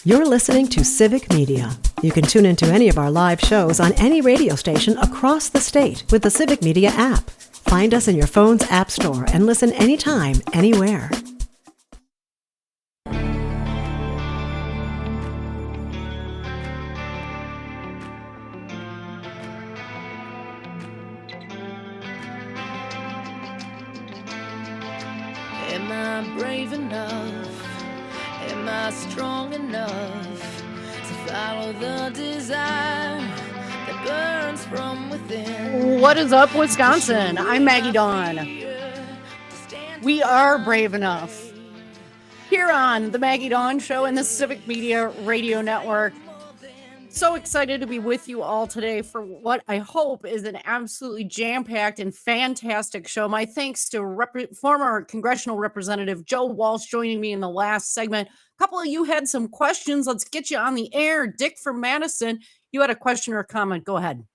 You're listening to Civic Media. You can tune into any of our live shows on any radio station across the state with the Civic Media app. Find us in your phone's app store and listen anytime, anywhere. Am I brave enough? Am I strong enough to follow the desire that burns from within? What is up, Wisconsin? I'm Maggie Dawn. We are brave enough. Here on the Maggie Dawn Show and the Civic Media Radio Network. So excited to be with you all today for what I hope is an absolutely jam-packed and fantastic show. My thanks to former congressional representative Joe Walsh joining me in the last segment. A couple of you had some questions. Let's get you on the air. Dick from Madison, you had a question or a comment. Go ahead.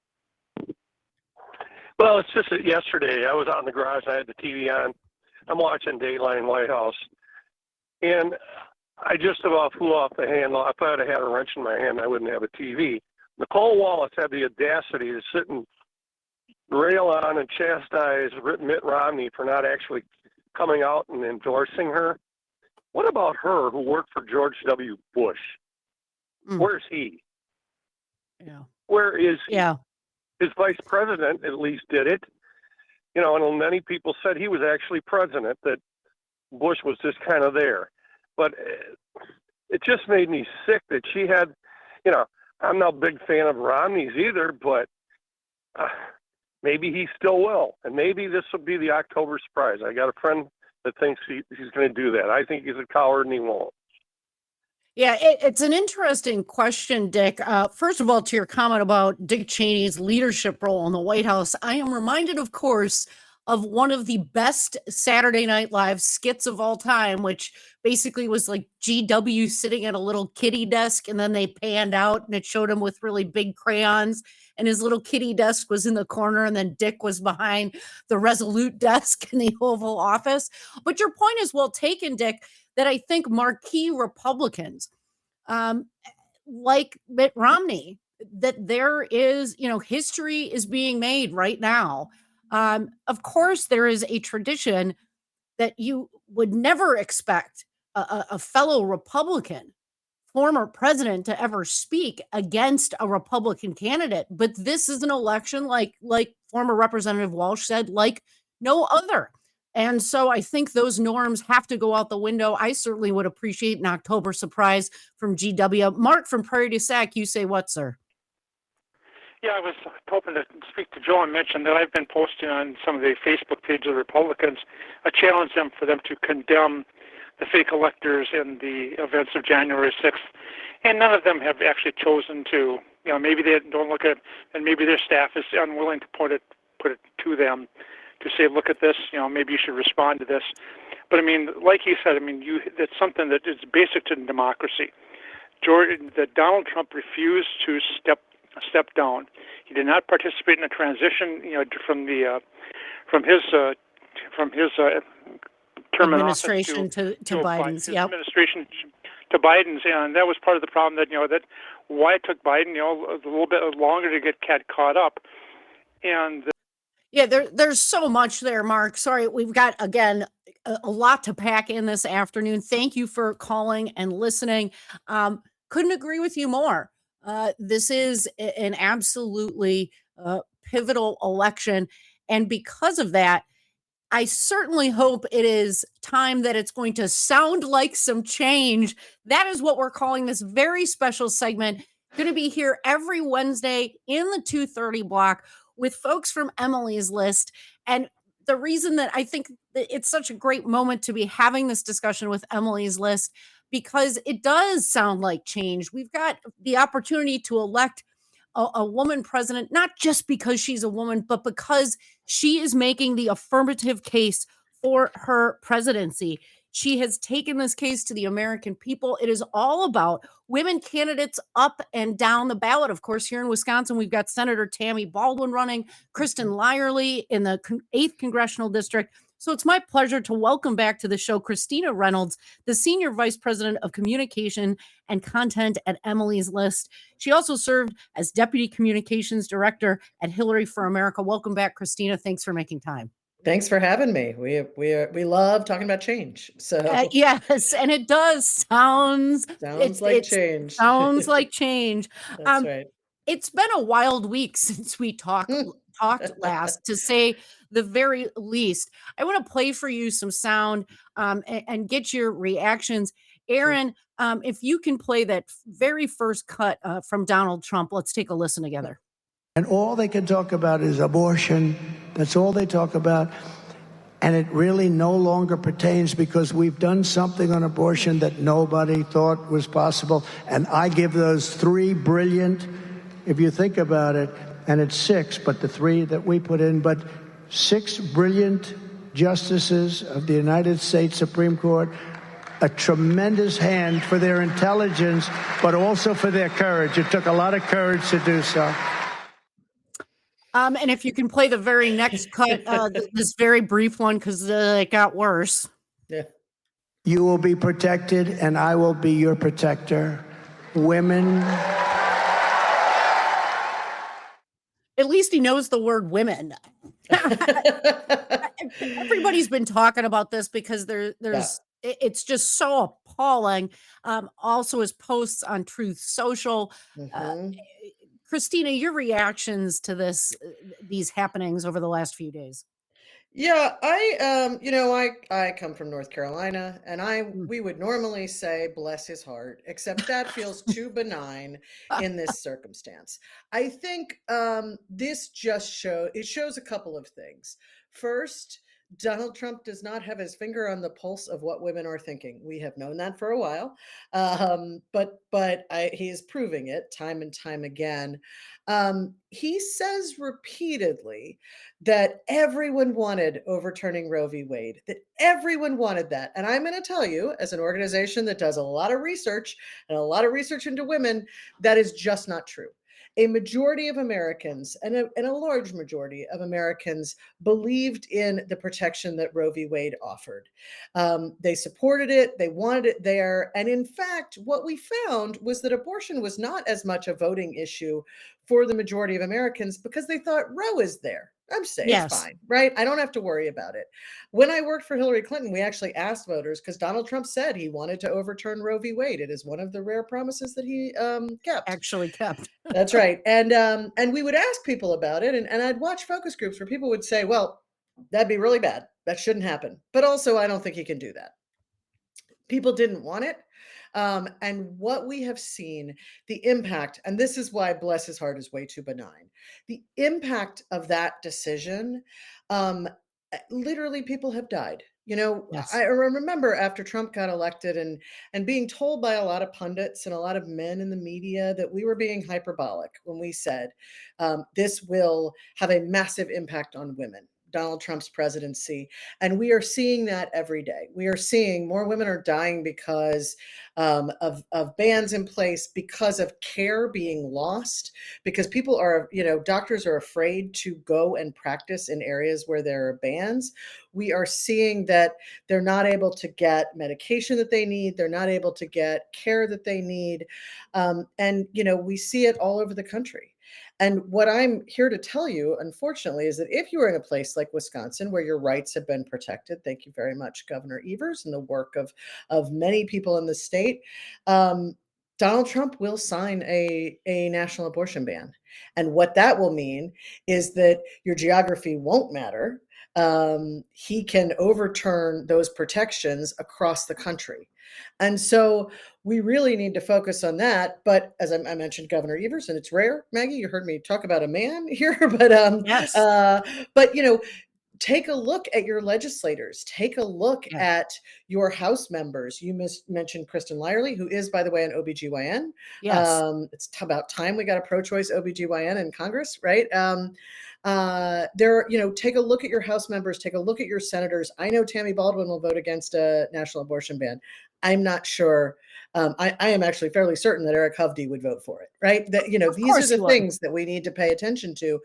Well, it's just that yesterday I was out in the garage. I had the TV on. I'm watching Dateline White House. And I just about flew off the handle. If I had had a wrench in my hand, I wouldn't have a TV. Nicole Wallace had the audacity to sit and rail on and chastise Mitt Romney for not actually coming out and endorsing her. What about her, who worked for George W. Bush? Where's he? Yeah. Where is he? Yeah. His vice president at least did it. You know, and many people said he was actually president, that Bush was just kind of there. But it just made me sick that she had, you know, I'm not a big fan of Romney's either, but maybe he still will. And maybe this will be the October surprise. I got a friend that thinks he's going to do that. I think he's a coward and he won't. Yeah, it's an interesting question, Dick. First of all, to your comment about Dick Cheney's leadership role in the White House, I am reminded, of course, of one of the best Saturday Night Live skits of all time, which basically was like GW sitting at a little kiddie desk, and then they panned out and it showed him with really big crayons, and his little kiddie desk was in the corner, and then Dick was behind the Resolute desk in the Oval Office. But your point is well taken, Dick, that I think marquee Republicans, like Mitt Romney, that there is, history is being made right now. Of course, there is a tradition that you would never expect a fellow Republican, former president, to ever speak against a Republican candidate. But this is an election, like former Representative Walsh said, like no other. And so I think those norms have to go out the window. I certainly would appreciate an October surprise from GW. Mark from Prairie du Sac, you say what, sir? Yeah, I was hoping to speak to Joe and mention that I've been posting on some of the Facebook pages of Republicans. I challenge them for them to condemn the fake electors in the events of January 6th. And none of them have actually chosen to, maybe they don't look at it, and maybe their staff is unwilling to put it to them to say, look at this, maybe you should respond to this. But I mean, like you said, that's something that is basic to democracy. That Donald Trump refused to step down. He did not participate in the transition, from his term administration to Biden's. Yep. Administration to Biden's, and that was part of the problem. That why it took Biden, a little bit longer to get caught up, and. Yeah, there's so much there, Mark. Sorry, we've got, again, a lot to pack in this afternoon. Thank you for calling and listening. Couldn't agree with you more. This is an absolutely pivotal election. And because of that, I certainly hope it is time that it's going to sound like some change. That is what we're calling this very special segment. Going to be here every Wednesday in the 2:30 block with folks from Emily's List. And the reason that I think that it's such a great moment to be having this discussion with Emily's List, because it does sound like change. We've got the opportunity to elect a woman president, not just because she's a woman, but because she is making the affirmative case for her presidency. She has taken this case to the American people. It is all about women candidates up and down the ballot. Of course, here in Wisconsin, we've got Senator Tammy Baldwin running, Kristen Lyerly in the 8th Congressional District, So it's my pleasure to welcome back to the show Christina Reynolds, the Senior Vice President of Communication and Content at Emily's List. She also served as Deputy Communications Director at Hillary for America. Welcome back, Christina. Thanks for making time. Thanks for having me. We love talking about change. So Yes, and it does sounds like it change. sounds like change. That's right. It's been a wild week since we talked last, to say the very least. I want to play for you some sound and get your reactions. Aaron, if you can play that very first cut from Donald Trump, let's take a listen together. And all they can talk about is abortion. That's all they talk about. And it really no longer pertains, because we've done something on abortion that nobody thought was possible. And I give those 3 brilliant, if you think about it, and it's 6, but the 3 that we put in, but 6 brilliant justices of the United States Supreme Court, a tremendous hand for their intelligence, but also for their courage. It took a lot of courage to do so. And if you can play the very next cut, this very brief one, because it got worse. Yeah. You will be protected, and I will be your protector. Women. At least he knows the word women. Everybody's been talking about this because it's just so appalling. Also his posts on Truth Social. Christina, your reactions to these happenings over the last few days. Yeah, I come from North Carolina, and we would normally say bless his heart, except that feels too benign in this circumstance. I think this just shows a couple of things. First, Donald Trump does not have his finger on the pulse of what women are thinking. We have known that for a while, but he is proving it time and time again. He says repeatedly that everyone wanted overturning Roe v. Wade, that everyone wanted that. And I'm going to tell you, as an organization that does a lot of research and a lot of research into women, that is just not true. A majority of Americans and a large majority of Americans believed in the protection that Roe v. Wade offered. They supported it. They wanted it there. And in fact, what we found was that abortion was not as much a voting issue for the majority of Americans, because they thought Roe is there. I'm safe, Yes. Fine, right? I don't have to worry about it. When I worked for Hillary Clinton, we actually asked voters, because Donald Trump said he wanted to overturn Roe v. Wade. It is one of the rare promises that he kept. Actually kept. That's right. And we would ask people about it, and I'd watch focus groups where people would say, well, that'd be really bad. That shouldn't happen. But also, I don't think he can do that. People didn't want it. And what we have seen, the impact, and this is why bless his heart is way too benign, the impact of that decision, literally people have died. Yes. I remember after Trump got elected and being told by a lot of pundits and a lot of men in the media that we were being hyperbolic when we said this will have a massive impact on women, Donald Trump's presidency. And we are seeing that every day. We are seeing more women are dying because of bans in place, because of care being lost, because people are, doctors are afraid to go and practice in areas where there are bans. We are seeing that they're not able to get medication that they need. They're not able to get care that they need. And we see it all over the country. And what I'm here to tell you, unfortunately, is that if you are in a place like Wisconsin where your rights have been protected, thank you very much, Governor Evers, and the work of many people in the state, Donald Trump will sign a national abortion ban. And what that will mean is that your geography won't matter. He can overturn those protections across the country. And so we really need to focus on that. But as I mentioned, Governor Evers, and it's rare, Maggie, you heard me talk about a man here, but Yes. Take a look at your legislators. Take a look at your House members. You mentioned Kristen Lyerly, who is, by the way, an OBGYN. Yes. It's about time we got a pro-choice OBGYN in Congress, right? Take a look at your House members. Take a look at your senators. I know Tammy Baldwin will vote against a national abortion ban. I'm not sure. I am actually fairly certain that Eric Hovde would vote for it, right? That, these are the things that we need to pay attention to.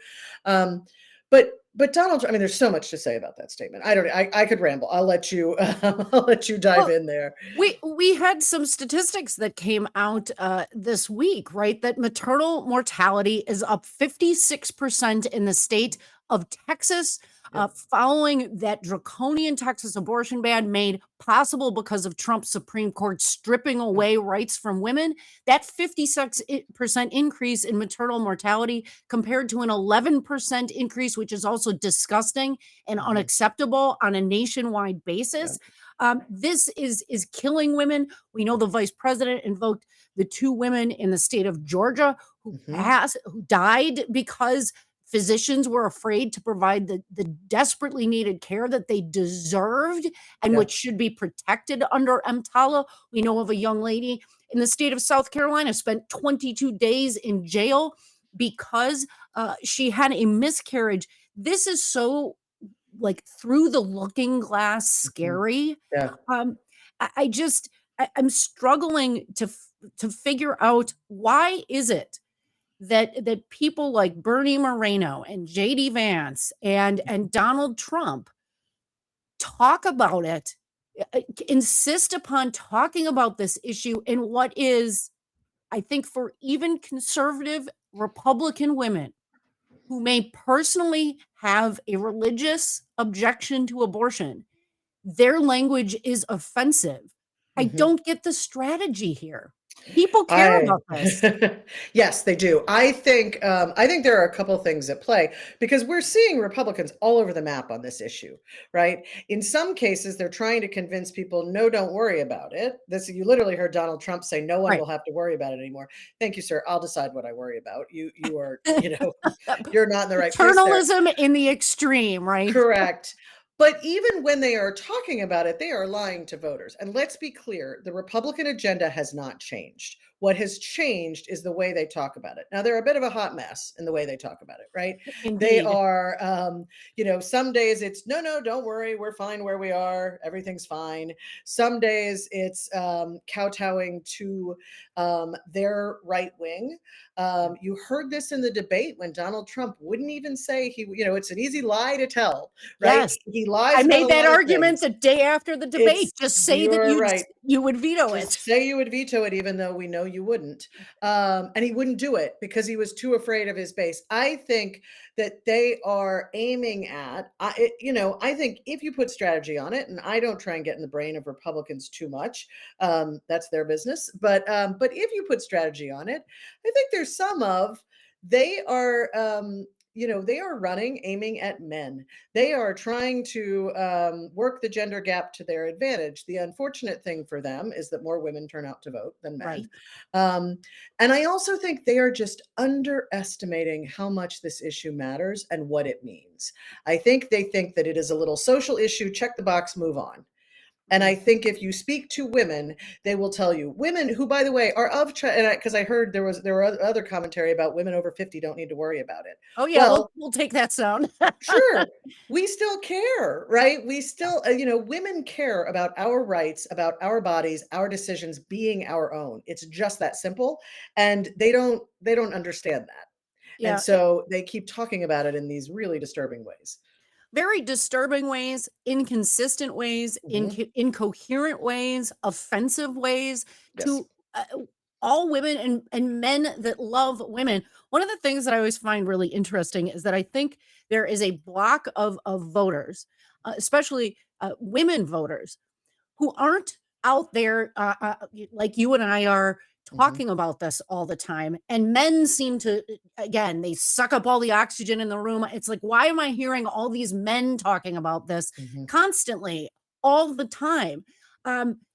But But Donald, I mean, there's so much to say about that statement. I could ramble. I'll let you, I'll let you dive Well, in there. we had some statistics that came out this week, right? That maternal mortality is up 56% in the state of Texas, Yep. following that draconian Texas abortion ban made possible because of Trump's Supreme Court stripping away rights from women. That 56% increase in maternal mortality compared to an 11% increase, which is also disgusting and Mhm. unacceptable on a nationwide basis. Yep. This is killing women. We know the vice president invoked the two women in the state of Georgia Mhm. who died because physicians were afraid to provide the desperately needed care that they deserved and which Yep. should be protected under EMTALA. We know of a young lady in the state of South Carolina spent 22 days in jail because she had a miscarriage. This is so like through the looking glass Mhm. scary. Yeah. Um, I just I'm struggling to figure out why is it that people like Bernie Moreno and JD Vance and Donald Trump talk about it, insist upon talking about this issue in what is, I think, for even conservative Republican women who may personally have a religious objection to abortion, their language is offensive. I Mhm. don't get the strategy here. People care I about this. yes, they do. I think there are a couple things at play because we're seeing Republicans all over the map on this issue, right? In some cases, they're trying to convince people, no, don't worry about it. This you literally heard Donald Trump say, no one Right. will have to worry about it anymore. Thank you, sir. I'll decide what I worry about. You are, you're not in the right place there. Paternalism in the extreme, right? Correct. But even when they are talking about it, they are lying to voters. And let's be clear, the Republican agenda has not changed. What has changed is the way they talk about it. Now, they're a bit of a hot mess in the way they talk about it, right? They Indeed. are, some days it's, no, no, don't worry. We're fine where we are. Everything's fine. Some days it's kowtowing to their right wing. You heard this in the debate when Donald Trump wouldn't even say it's an easy lie to tell, right? Yes. He I lies about a made that lot of argument things. the day after the debate. It's Just say that you're right. you would veto it. Just say you would veto it, even though we know you wouldn't. And he wouldn't do it because he was too afraid of his base. I think that they are aiming at, I think if you put strategy on it, and I don't try and get in the brain of Republicans too much, that's their business. But if you put strategy on it, I think there's some of they are. They are running, aiming at men. They are trying to work the gender gap to their advantage. The unfortunate thing for them is that more women turn out to vote than men. Right. Um, and I also think they are just underestimating how much this issue matters and what it means. I think they think that it is a little social issue, check the box, move on. And I think if you speak to women, they will tell you women who, by the way, are because I heard there were other commentary about women over 50 don't need to worry about it. Oh yeah, Well, we'll take that sound. sure. We still care, right? We still, women care about our rights, about our bodies, our decisions being our own. It's just that simple. And they don't understand that. And Yeah. so they keep talking about it in these really disturbing ways. Very disturbing ways, inconsistent ways, Mhm. incoherent ways, offensive ways Yes. to all women and men that love women. One of the things that I always find really interesting is that I think there is a block of voters, especially women voters, who aren't out there like you and I are Mhm. talking about this all the time. And men seem to, again, they suck up all the oxygen in the room. It's like, why am I hearing all these men talking about this Mhm. constantly, all the time?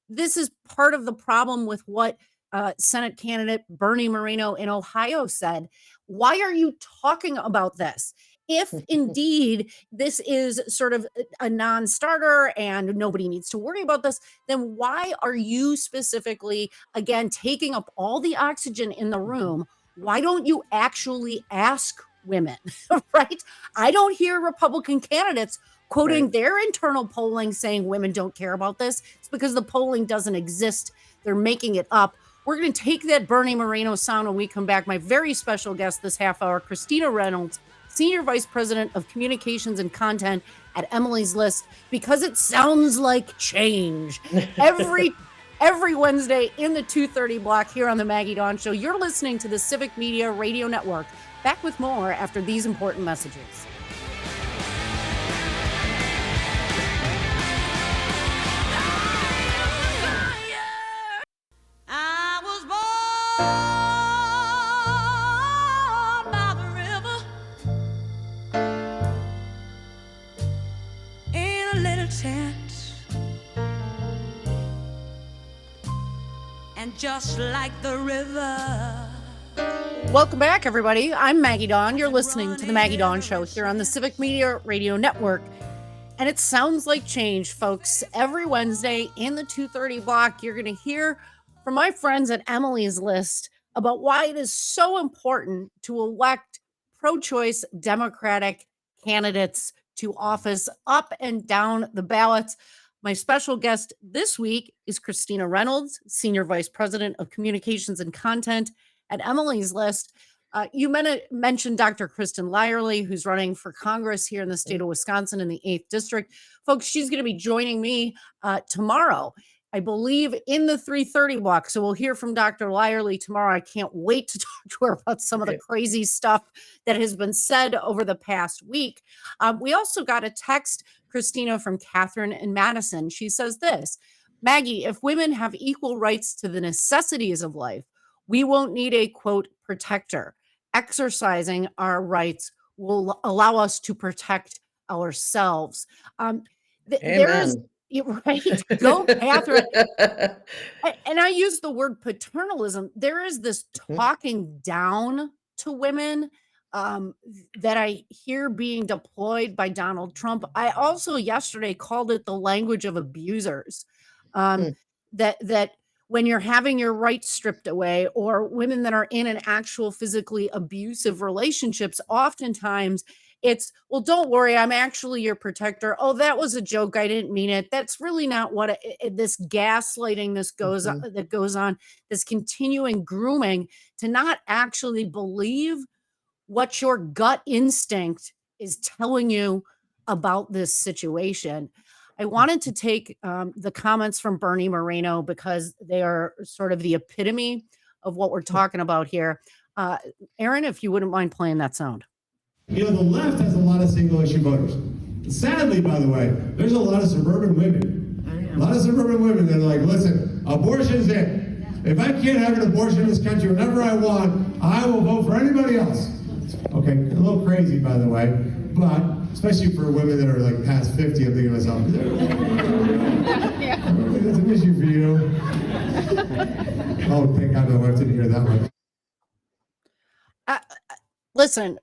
This is part of the problem with what Senate candidate Bernie Moreno in Ohio said. Why are you talking about this? If indeed this is sort of a non starter and nobody needs to worry about this, then why are you specifically, again, taking up all the oxygen in the Mhm. room? Why don't you actually ask women, right? I don't hear Republican candidates quoting Right. their internal polling saying women don't care about this. It's because the polling doesn't exist. They're making it up. We're going to take that Bernie Moreno sound when we come back. My very special guest this half hour, Christina Reynolds, Senior Vice President of Communications and Content at Emily's List, because it sounds like change. Every Wednesday in the 2:30 block here on the Maggie Dawn Show. You're listening to the Civic Media Radio Network. Back with more after these important messages. I was born by the river in a little tent. And just like the river. Welcome back, everybody. I'm Maggie Dawn. You're listening to the Maggie Dawn Show here on the Civic Media Radio Network. And it sounds like change, folks. Every Wednesday in the 2:30 block, you're going to hear from my friends at Emily's List about why it is so important to elect pro-choice Democratic candidates to office up and down the ballots. My special guest this week is Christina Reynolds, Senior Vice President of Communications and Content at Emily's List. You mentioned Dr. Kristen Lyerly, who's running for Congress here in the state of Wisconsin in the 8th District. Folks, she's going to be joining me tomorrow, I believe, in the 3:30 block. So we'll hear from Dr. Lyerly tomorrow. I can't wait to talk to her about some of the crazy stuff that has been said over the past week. We also got a text, Christina, from Catherine in Madison. She says this: Maggie, if women have equal rights to the necessities of life, we won't need a, quote, protector. Exercising our rights will allow us to protect ourselves. There is, right? Go, Catherine. And I use the word paternalism. There is this talking down to women that I hear being deployed by Donald Trump. I also yesterday called it the language of abusers. That when you're having your rights stripped away, or women that are in an actual physically abusive relationships, oftentimes it's, well, don't worry, I'm actually your protector. Oh, that was a joke. I didn't mean it. That's really not what this gaslighting that goes on, this continuing grooming to not actually believe what your gut instinct is telling you about this situation. I wanted to take the comments from Bernie Moreno because they are sort of the epitome of what we're talking about here. Aaron, if you wouldn't mind playing that sound. You know, the left has a lot of single-issue voters. Sadly, by the way, there's a lot of suburban women. A lot of suburban women that are like, listen, abortion's it. If I can't have an abortion in this country whenever I want, I will vote for anybody else. Okay, a little crazy, by the way, but especially for women that are like past 50, I'm thinking to myself, that's an issue for you. Oh, thank God my wife didn't hear that one. Listen,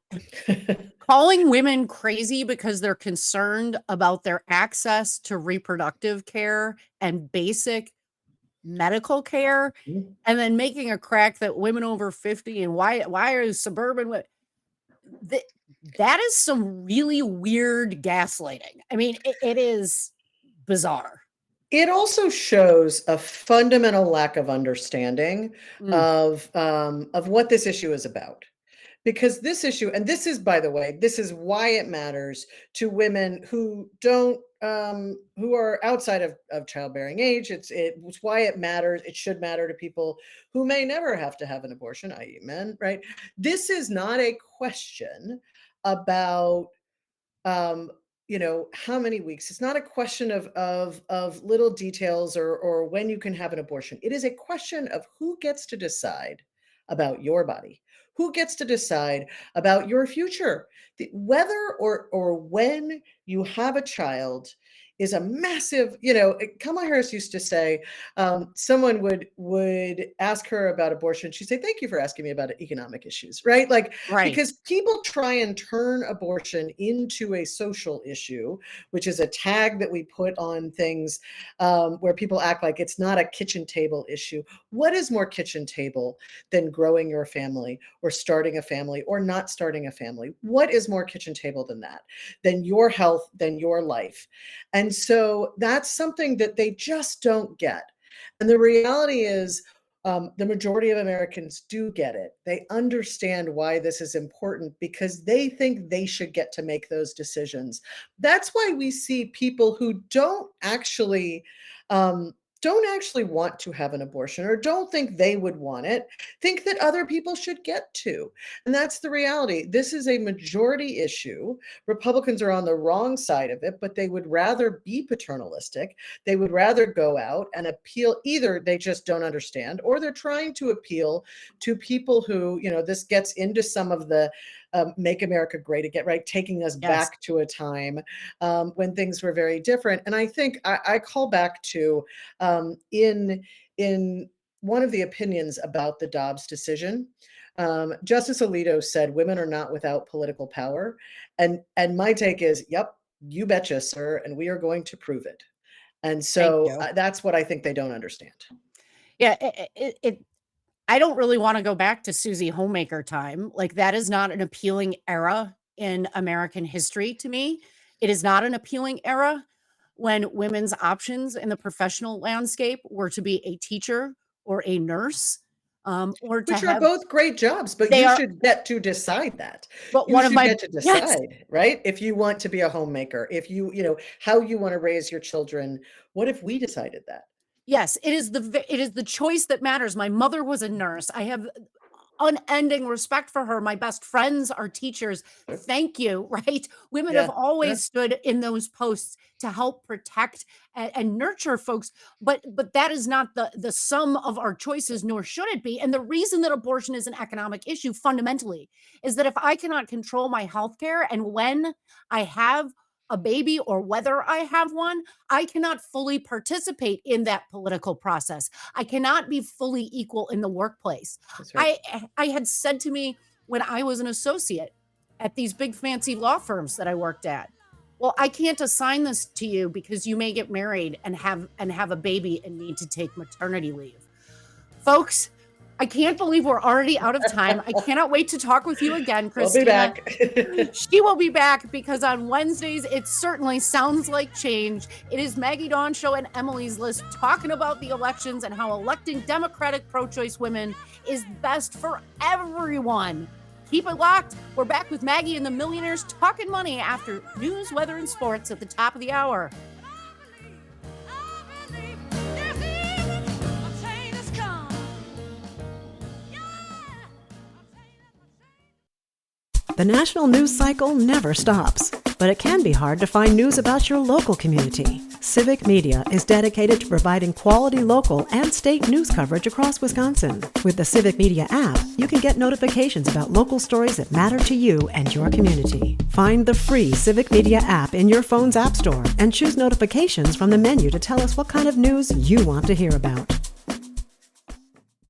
calling women crazy because they're concerned about their access to reproductive care and basic medical care, and then making a crack that women over 50 and why are suburban women, that is some really weird gaslighting. I mean, it is bizarre. It also shows a fundamental lack of understanding of what this issue is about. Because this issue, and this is, by the way, this is why it matters to women who don't, who are outside of childbearing age. It's why it matters. It should matter to people who may never have to have an abortion, i.e. men, right? This is not a question about, you know, how many weeks. It's not a question of little details or when you can have an abortion. It is a question of who gets to decide about your body. Who gets to decide about your future? Whether or when you have a child is a massive, you know, Kamala Harris used to say, someone would ask her about abortion. She'd say, thank you for asking me about economic issues, right? Like, because people try and turn abortion into a social issue, which is a tag that we put on things where people act like it's not a kitchen table issue. What is more kitchen table than growing your family or starting a family or not starting a family? What is more kitchen table than that, than your health, than your life? And so that's something that they just don't get. And the reality is The majority of Americans do get it. They understand why this is important because they think they should get to make those decisions. That's why we see people who don't actually want to have an abortion or don't think they would want it, think that other people should get to. And that's the reality. This is a majority issue. Republicans are on the wrong side of it, but they would rather be paternalistic. They would rather go out and appeal. Either they just don't understand, or they're trying to appeal to people who, this gets into some of the Make America Great Again, right? Taking us back to a time when things were very different. And I think I call back to in one of the opinions about the Dobbs decision, Justice Alito said, "Women are not without political power," and my take is, "Yep, you betcha, sir, and we are going to prove it." And so that's what I think they don't understand. Yeah, I don't really want to go back to Susie Homemaker time. Like, that is not an appealing era in American history to me. It is not an appealing era when women's options in the professional landscape were to be a teacher or a nurse, or to Which are both great jobs, but you should get to decide that. But you should get to decide, right? If you want to be a homemaker, if how you want to raise your children. What if we decided that? Yes, it is the choice that matters. My mother was a nurse. I have unending respect for her. My best friends are teachers. Thank you, right? Women have always stood in those posts to help protect and nurture folks, but that is not the sum of our choices, nor should it be. And the reason that abortion is an economic issue fundamentally is that if I cannot control my health care and when I have a baby or whether I have one, I cannot fully participate in that political process. I cannot be fully equal in the workplace. Right. I had said to me when I was an associate at these big fancy law firms that I worked at, well, I can't assign this to you because you may get married and have a baby and need to take maternity leave. Folks, I can't believe we're already out of time. I cannot wait to talk with you again, Christina. We'll be back. She will be back because on Wednesdays, it certainly sounds like change. It is Maggie Dawn Show and Emily's List talking about the elections and how electing Democratic pro-choice women is best for everyone. Keep it locked. We're back with Maggie and the Millionaires talking money after news, weather, and sports at the top of the hour. The national news cycle never stops, but it can be hard to find news about your local community. Civic Media is dedicated to providing quality local and state news coverage across Wisconsin. With the Civic Media app, you can get notifications about local stories that matter to you and your community. Find the free Civic Media app in your phone's app store and choose notifications from the menu to tell us what kind of news you want to hear about.